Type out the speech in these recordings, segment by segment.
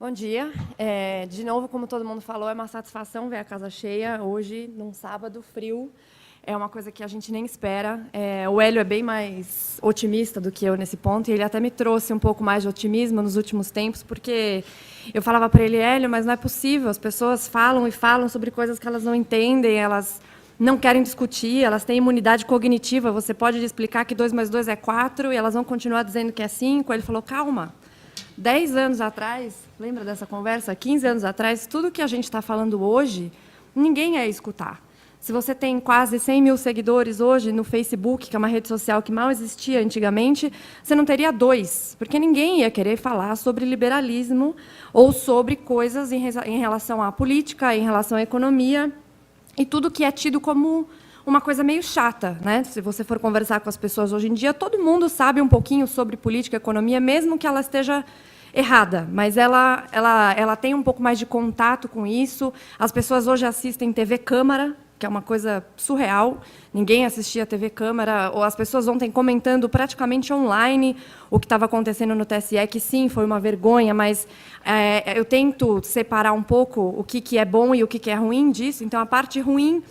Bom dia. De novo, como todo mundo falou, é uma satisfação ver a casa cheia hoje, num sábado frio. É uma coisa que a gente nem espera. O Hélio é bem mais otimista do que eu nesse ponto, e ele até me trouxe um pouco mais de otimismo nos últimos tempos, porque eu falava para ele, Hélio, mas não é possível, as pessoas falam e falam sobre coisas que elas não entendem, elas não querem discutir, elas têm imunidade cognitiva, você pode lhe explicar que 2 mais 2 é 4, e elas vão continuar dizendo que é 5. Ele falou, calma. 10 anos atrás, lembra dessa conversa? 15 anos atrás, tudo que a gente está falando hoje, ninguém ia escutar. Se você tem quase 100 mil seguidores hoje no Facebook, que é uma rede social que mal existia antigamente, você não teria 2, porque ninguém ia querer falar sobre liberalismo ou sobre coisas em relação à política, em relação à economia, e tudo que é tido como uma coisa meio chata, né? Se você for conversar com as pessoas hoje em dia, todo mundo sabe um pouquinho sobre política e economia, mesmo que ela esteja errada, mas ela tem um pouco mais de contato com isso. As pessoas hoje assistem TV Câmara, que é uma coisa surreal. Ninguém assistia TV Câmara, ou as pessoas ontem comentando praticamente online o que estava acontecendo no TSE, que sim, foi uma vergonha, mas eu tento separar um pouco o que é bom e o que é ruim disso. Então, a parte ruim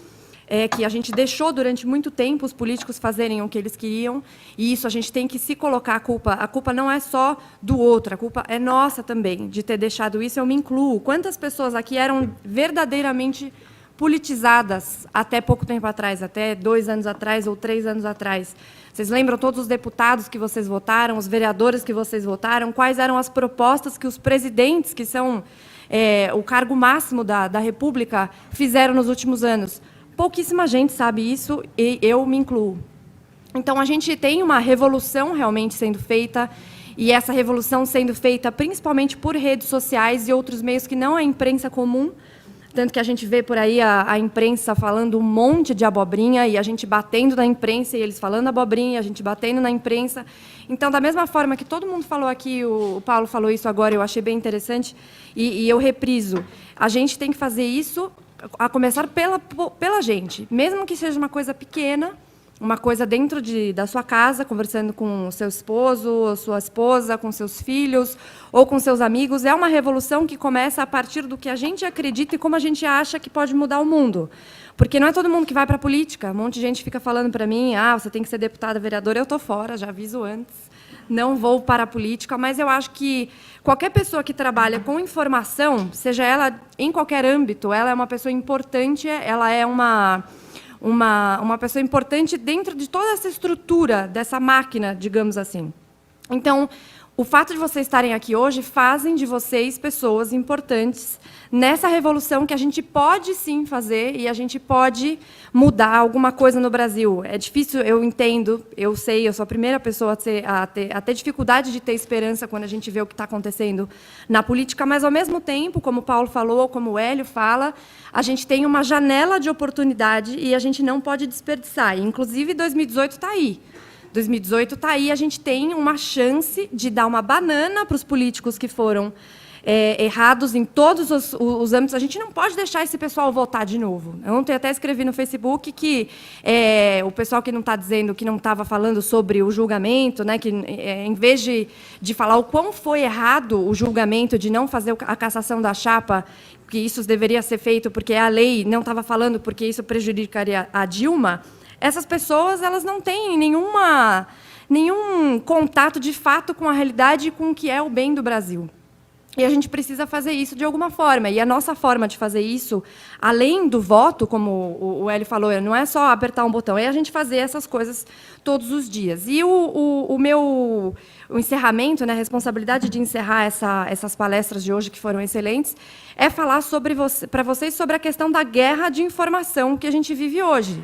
é que a gente deixou durante muito tempo os políticos fazerem o que eles queriam, e isso a gente tem que se colocar a culpa. A culpa não é só do outro, a culpa é nossa também, de ter deixado isso. Eu me incluo. Quantas pessoas aqui eram verdadeiramente politizadas até pouco tempo atrás, até 2 anos atrás ou 3 anos atrás? Vocês lembram todos os deputados que vocês votaram, os vereadores que vocês votaram? Quais eram as propostas que os presidentes, que são o cargo máximo da República, fizeram nos últimos anos? Pouquíssima gente sabe isso, e eu me incluo. Então, a gente tem uma revolução realmente sendo feita, e essa revolução sendo feita principalmente por redes sociais e outros meios que não é a imprensa comum, tanto que a gente vê por aí a imprensa falando um monte de abobrinha, e a gente batendo na imprensa, e eles falando abobrinha, e a gente batendo na imprensa. Então, da mesma forma que todo mundo falou aqui, o Paulo falou isso agora, eu achei bem interessante, e eu repriso, a gente tem que fazer isso a começar pela gente, mesmo que seja uma coisa pequena, uma coisa dentro da sua casa, conversando com o seu esposo, ou sua esposa, com seus filhos, ou com seus amigos. É uma revolução que começa a partir do que a gente acredita e como a gente acha que pode mudar o mundo. Porque não é todo mundo que vai para a política. Um monte de gente fica falando para mim, você tem que ser deputada, vereadora. Eu estou fora, já aviso antes. Não vou para a política, mas eu acho que qualquer pessoa que trabalha com informação, seja ela em qualquer âmbito, ela é uma pessoa importante, ela é uma pessoa importante dentro de toda essa estrutura, dessa máquina, digamos assim. Então, o fato de vocês estarem aqui hoje fazem de vocês pessoas importantes nessa revolução que a gente pode, sim, fazer, e a gente pode mudar alguma coisa no Brasil. É difícil, eu entendo, eu sei, eu sou a primeira pessoa a ter dificuldade de ter esperança quando a gente vê o que está acontecendo na política, mas, ao mesmo tempo, como o Paulo falou, como o Hélio fala, a gente tem uma janela de oportunidade e a gente não pode desperdiçar. E, inclusive, 2018 está aí. 2018 está aí, a gente tem uma chance de dar uma banana para os políticos que foram errados em todos os âmbitos. A gente não pode deixar esse pessoal votar de novo. Ontem até escrevi no Facebook que o pessoal que não está dizendo, que não estava falando sobre o julgamento, né, que em vez de falar o quão foi errado o julgamento de não fazer a cassação da chapa, que isso deveria ser feito porque a lei não estava falando porque isso prejudicaria a Dilma, essas pessoas elas não têm nenhum contato de fato com a realidade e com o que é o bem do Brasil. E a gente precisa fazer isso de alguma forma. E a nossa forma de fazer isso, além do voto, como o Hélio falou, não é só apertar um botão, é a gente fazer essas coisas todos os dias. E o encerramento, né, a responsabilidade de encerrar essas palestras de hoje, que foram excelentes, é falar para vocês sobre a questão da guerra de informação que a gente vive hoje.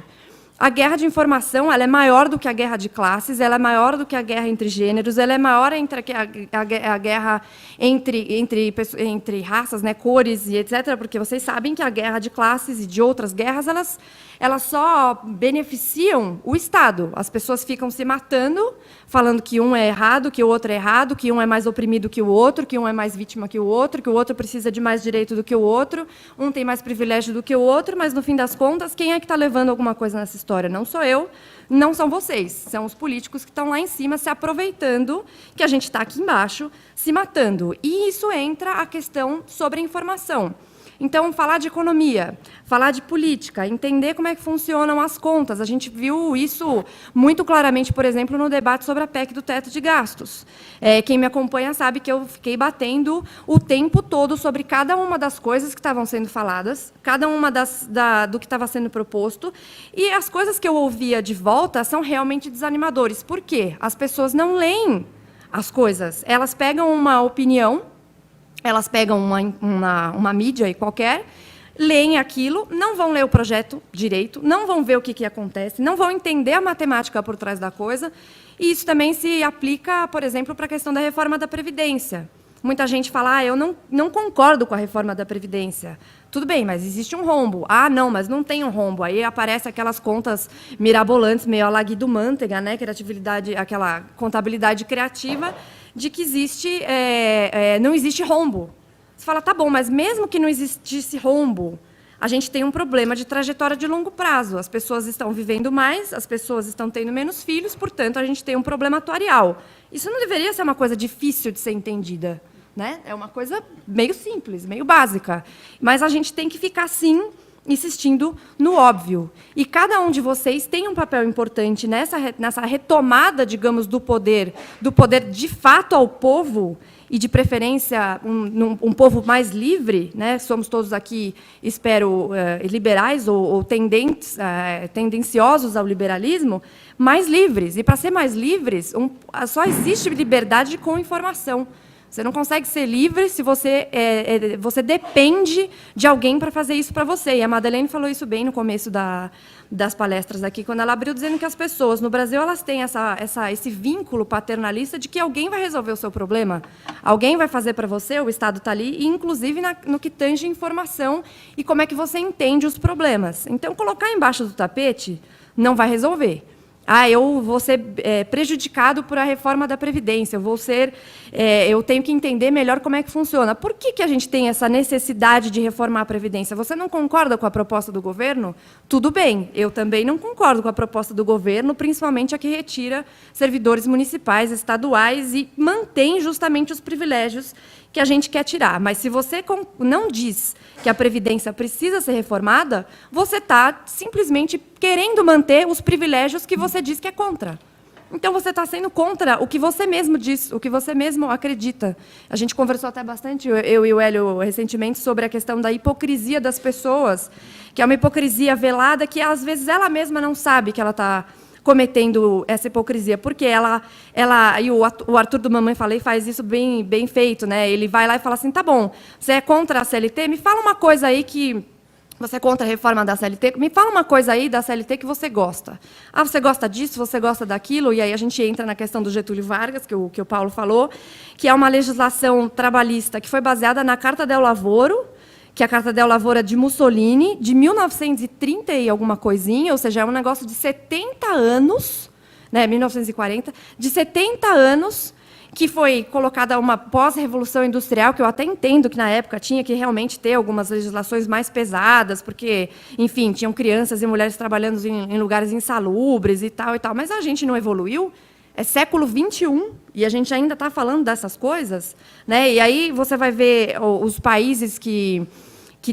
A guerra de informação ela é maior do que a guerra de classes, ela é maior do que a guerra entre gêneros, ela é maior a guerra entre raças, né, cores e etc., porque vocês sabem que a guerra de classes e de outras guerras, elas só beneficiam o Estado. As pessoas ficam se matando, falando que um é errado, que o outro é errado, que um é mais oprimido que o outro é mais vítima que o outro precisa de mais direito do que o outro, um tem mais privilégio do que o outro, mas, no fim das contas, quem é que está levando alguma coisa nessa história? história. Não sou eu, não são vocês. São os políticos que estão lá em cima se aproveitando que a gente está aqui embaixo se matando. E isso entra a questão sobre a informação. Então, falar de economia, falar de política, entender como é que funcionam as contas. A gente viu isso muito claramente, por exemplo, no debate sobre a PEC do teto de gastos. Quem me acompanha sabe que eu fiquei batendo o tempo todo sobre cada uma das coisas que estavam sendo faladas, cada uma do que estava sendo proposto, e as coisas que eu ouvia de volta são realmente desanimadores. Por quê? As pessoas não leem as coisas. Elas pegam uma opinião, elas pegam uma mídia aí qualquer, leem aquilo, não vão ler o projeto direito, não vão ver o que acontece, não vão entender a matemática por trás da coisa. E isso também se aplica, por exemplo, para a questão da reforma da Previdência. Muita gente fala, eu não concordo com a reforma da Previdência. Tudo bem, mas existe um rombo. Ah, não, mas não tem um rombo. Aí aparecem aquelas contas mirabolantes, meio a la Guido Mantega, né? Criatividade, aquela contabilidade criativa, de que não existe rombo. Você fala, tá bom, mas mesmo que não existisse rombo, a gente tem um problema de trajetória de longo prazo. As pessoas estão vivendo mais, as pessoas estão tendo menos filhos, portanto, a gente tem um problema atuarial. Isso não deveria ser uma coisa difícil de ser entendida, né? É uma coisa meio simples, meio básica. Mas a gente tem que ficar, sim, insistindo no óbvio. E cada um de vocês tem um papel importante nessa retomada, digamos, do poder de fato ao povo, e de preferência um povo mais livre, né? Somos todos aqui, espero, liberais ou tendenciosos ao liberalismo, mais livres. E para ser mais livres, só existe liberdade com informação. Você não consegue ser livre se você depende de alguém para fazer isso para você. E a Madeleine falou isso bem no começo das palestras aqui, quando ela abriu, dizendo que as pessoas no Brasil elas têm esse vínculo paternalista de que alguém vai resolver o seu problema, alguém vai fazer para você, o Estado está ali, e inclusive no que tange informação e como é que você entende os problemas. Então, colocar embaixo do tapete não vai resolver. Eu vou ser prejudicado por a reforma da Previdência, eu tenho que entender melhor como é que funciona. Por que a gente tem essa necessidade de reformar a Previdência? Você não concorda com a proposta do governo? Tudo bem, eu também não concordo com a proposta do governo, principalmente a que retira servidores municipais, estaduais e mantém justamente os privilégios que a gente quer tirar. Mas se você não diz que a Previdência precisa ser reformada, você está simplesmente querendo manter os privilégios que você diz que é contra. Então, você está sendo contra o que você mesmo diz, o que você mesmo acredita. A gente conversou até bastante, eu e o Hélio, recentemente, sobre a questão da hipocrisia das pessoas, que é uma hipocrisia velada que, às vezes, ela mesma não sabe que ela está cometendo essa hipocrisia, porque e o Arthur do Mamãe Falei faz isso bem feito, né? Ele vai lá e fala assim, tá bom, você é contra a CLT? Me fala uma coisa aí que... Você é contra a reforma da CLT? Me fala uma coisa aí da CLT que você gosta. Você gosta disso, você gosta daquilo? E aí a gente entra na questão do Getúlio Vargas, que o Paulo falou, que é uma legislação trabalhista que foi baseada na Carta del Lavoro, que é a Carta del Lavoro de Mussolini, de 1930 e alguma coisinha, ou seja, é um negócio de 70 anos, né, 1940, de 70 anos, que foi colocada uma pós-revolução industrial, que eu até entendo que, na época, tinha que realmente ter algumas legislações mais pesadas, porque, enfim, tinham crianças e mulheres trabalhando em lugares insalubres e tal, mas a gente não evoluiu. É século XXI, e a gente ainda está falando dessas coisas, né? E aí você vai ver os países que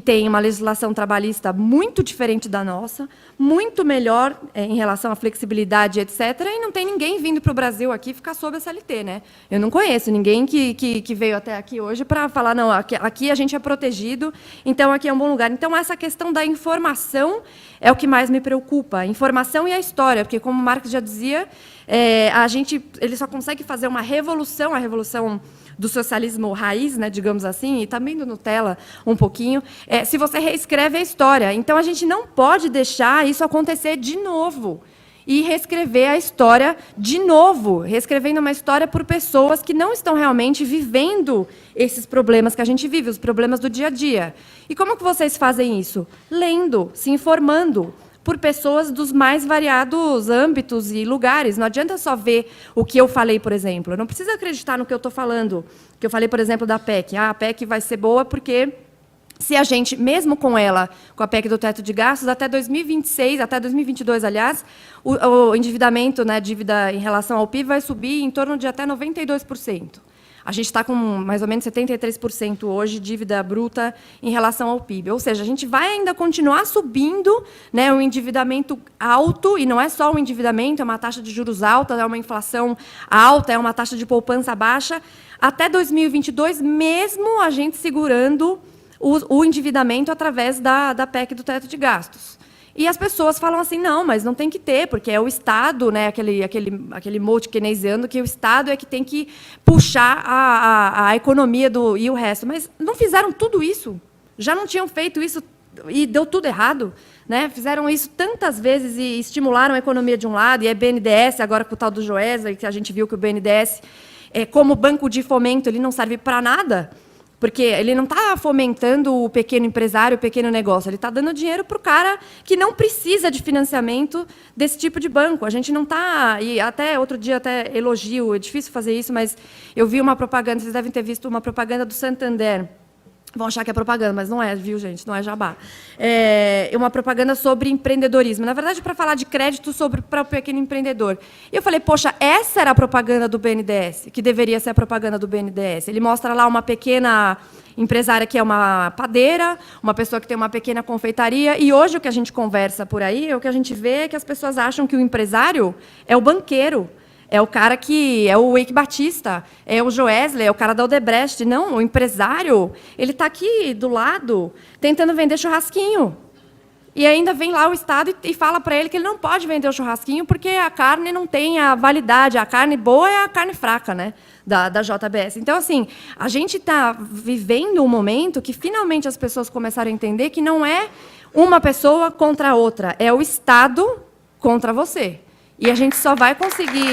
têm uma legislação trabalhista muito diferente da nossa, muito melhor em relação à flexibilidade, etc., e não tem ninguém vindo para o Brasil aqui ficar sob a CLT, né? Eu não conheço ninguém que veio até aqui hoje para falar, não, aqui a gente é protegido, então aqui é um bom lugar. Então, essa questão da informação é o que mais me preocupa, a informação e a história, porque, como Marx já dizia, ele só consegue fazer uma revolução, a revolução do socialismo raiz, né, digamos assim, e também do Nutella um pouquinho, se você reescreve a história. Então, a gente não pode deixar isso acontecer de novo e reescrever a história de novo, reescrevendo uma história por pessoas que não estão realmente vivendo esses problemas que a gente vive, os problemas do dia a dia. E como que vocês fazem isso? Lendo, se informando, por pessoas dos mais variados âmbitos e lugares. Não adianta só ver o que eu falei, por exemplo. Eu não preciso acreditar no que eu estou falando. Que eu falei, por exemplo, da PEC. A PEC vai ser boa porque se a gente, mesmo com ela, com a PEC do teto de gastos, até 2026, até 2022, aliás, o endividamento, né, dívida em relação ao PIB, vai subir em torno de até 92%. A gente está com mais ou menos 73% hoje, dívida bruta em relação ao PIB. Ou seja, a gente vai ainda continuar subindo, né, um endividamento alto, e não é só um endividamento, é uma taxa de juros alta, é uma inflação alta, é uma taxa de poupança baixa, até 2022, mesmo a gente segurando o endividamento através da PEC do teto de gastos. E as pessoas falam assim, não, mas não tem que ter, porque é o Estado, né, aquele mote keynesiano, que o Estado é que tem que puxar a economia e o resto. Mas não fizeram tudo isso? Já não tinham feito isso e deu tudo errado? Né? Fizeram isso tantas vezes e estimularam a economia de um lado, e é BNDES, agora com o tal do Joesley, que a gente viu que o BNDES, como banco de fomento, ele não serve para nada. Porque ele não está fomentando o pequeno empresário, o pequeno negócio, ele está dando dinheiro para o cara que não precisa de financiamento desse tipo de banco. A gente não está... E até outro dia, até elogio, é difícil fazer isso, mas eu vi uma propaganda, vocês devem ter visto uma propaganda do Santander. Vão achar que é propaganda, mas não é, viu, gente? Não é jabá. É uma propaganda sobre empreendedorismo. Na verdade, para falar de crédito para o pequeno empreendedor. E eu falei, poxa, essa era a propaganda do BNDES, que deveria ser a propaganda do BNDES. Ele mostra lá uma pequena empresária que é uma padeira, uma pessoa que tem uma pequena confeitaria, e hoje o que a gente conversa por aí, o que a gente vê é que as pessoas acham que o empresário é o banqueiro. É o cara que é o Eike Batista, é o Joesley, é o cara da Odebrecht. Não, o empresário, ele está aqui do lado, tentando vender churrasquinho. E ainda vem lá o Estado e fala para ele que ele não pode vender o churrasquinho porque a carne não tem a validade. A carne boa é a carne fraca, né, da JBS. Então, assim, a gente está vivendo um momento que, finalmente, as pessoas começaram a entender que não é uma pessoa contra a outra, é o Estado contra você. E a gente só vai conseguir...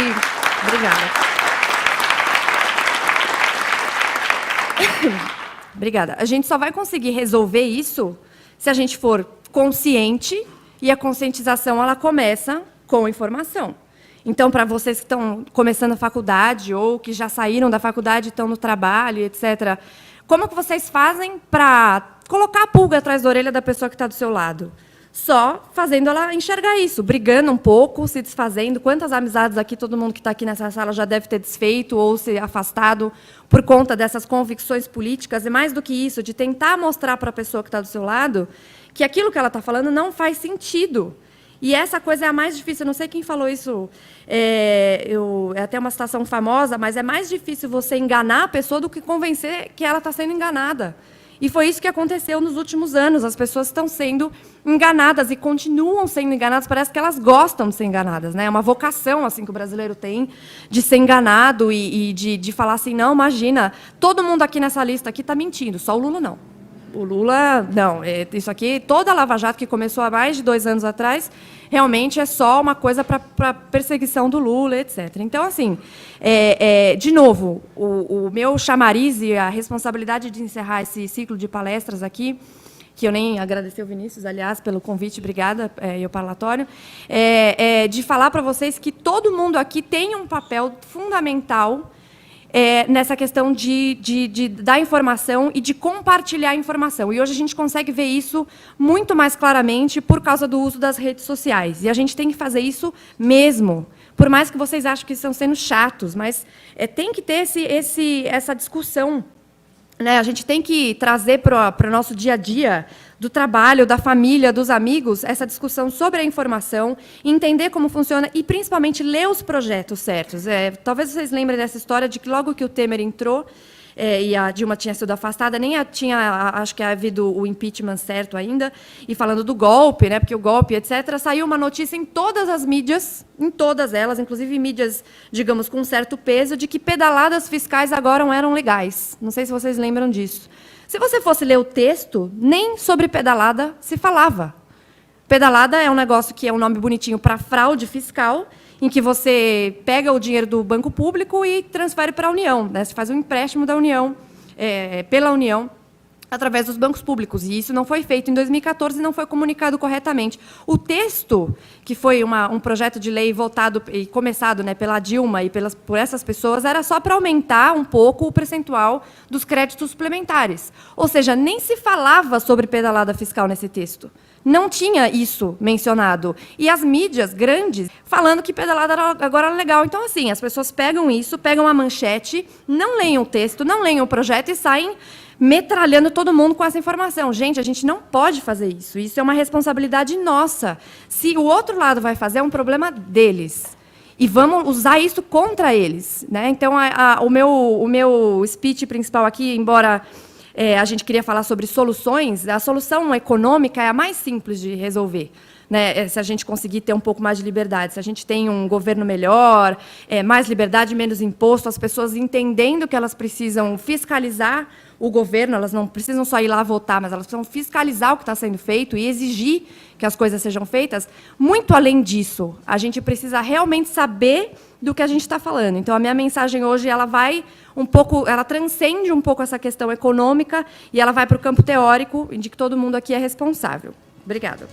Obrigada. Obrigada. A gente só vai conseguir resolver isso se a gente for consciente, e a conscientização ela começa com informação. Então, para vocês que estão começando a faculdade ou que já saíram da faculdade e estão no trabalho, etc., como que vocês fazem para colocar a pulga atrás da orelha da pessoa que está do seu lado? Só fazendo ela enxergar isso, brigando um pouco, se desfazendo. Quantas amizades aqui, todo mundo que está aqui nessa sala já deve ter desfeito ou se afastado por conta dessas convicções políticas. E mais do que isso, de tentar mostrar para a pessoa que está do seu lado que aquilo que ela está falando não faz sentido. E essa coisa é a mais difícil. Eu não sei quem falou isso, é até uma citação famosa, mas é mais difícil você enganar a pessoa do que convencer que ela está sendo enganada. E foi isso que aconteceu nos últimos anos. As pessoas estão sendo enganadas e continuam sendo enganadas. Parece que elas gostam de ser enganadas, né? É uma vocação assim que o brasileiro tem de ser enganado e de falar assim, não, imagina, todo mundo aqui nessa lista aqui está mentindo, só o Lula não. O Lula, não. Isso aqui, toda a Lava Jato, que começou há mais de 2 anos atrás, realmente é só uma coisa para perseguição do Lula, etc. Então, assim, de novo, o meu chamariz e a responsabilidade de encerrar esse ciclo de palestras aqui, que eu nem agradeci ao Vinícius, aliás, pelo convite, obrigada, e ao parlatório, de falar para vocês que todo mundo aqui tem um papel fundamental nessa questão de dar informação e de compartilhar a informação. E hoje a gente consegue ver isso muito mais claramente por causa do uso das redes sociais. E a gente tem que fazer isso mesmo. Por mais que vocês achem que estão sendo chatos, mas tem que ter essa discussão. Né? A gente tem que trazer para o nosso dia a dia, do trabalho, da família, dos amigos, essa discussão sobre a informação, entender como funciona e, principalmente, ler os projetos certos. Talvez vocês lembrem dessa história de que, logo que o Temer entrou, e a Dilma tinha sido afastada, nem tinha, acho que havido o impeachment certo ainda, e falando do golpe, né, porque o golpe, etc., saiu uma notícia em todas as mídias, em todas elas, inclusive mídias, digamos, com um certo peso, de que pedaladas fiscais agora eram legais. Não sei se vocês lembram disso. Se você fosse ler o texto, nem sobre pedalada se falava. Pedalada é um negócio que é um nome bonitinho para fraude fiscal, em que você pega o dinheiro do banco público e transfere para a União. Né? Você faz um empréstimo da União, pela União, através dos bancos públicos, e isso não foi feito em 2014 e não foi comunicado corretamente. O texto, que foi um projeto de lei votado e começado, né, pela Dilma e por essas pessoas, era só para aumentar um pouco o percentual dos créditos suplementares. Ou seja, nem se falava sobre pedalada fiscal nesse texto. Não tinha isso mencionado. E as mídias grandes falando que pedalada agora era legal. Então, assim, as pessoas pegam isso, pegam a manchete, não leem o texto, não leem o projeto e saem metralhando todo mundo com essa informação. Gente, a gente não pode fazer isso. Isso é uma responsabilidade nossa. Se o outro lado vai fazer, é um problema deles. E vamos usar isso contra eles, né? Então, o meu speech principal aqui, embora a gente queria falar sobre soluções, a solução econômica é a mais simples de resolver. Né, se a gente conseguir ter um pouco mais de liberdade, se a gente tem um governo melhor, mais liberdade, menos imposto, as pessoas entendendo que elas precisam fiscalizar o governo, elas não precisam só ir lá votar, mas elas precisam fiscalizar o que está sendo feito e exigir que as coisas sejam feitas. Muito além disso, a gente precisa realmente saber do que a gente está falando. Então, a minha mensagem hoje, ela vai um pouco, ela transcende um pouco essa questão econômica e ela vai para o campo teórico, de que todo mundo aqui é responsável. Obrigada.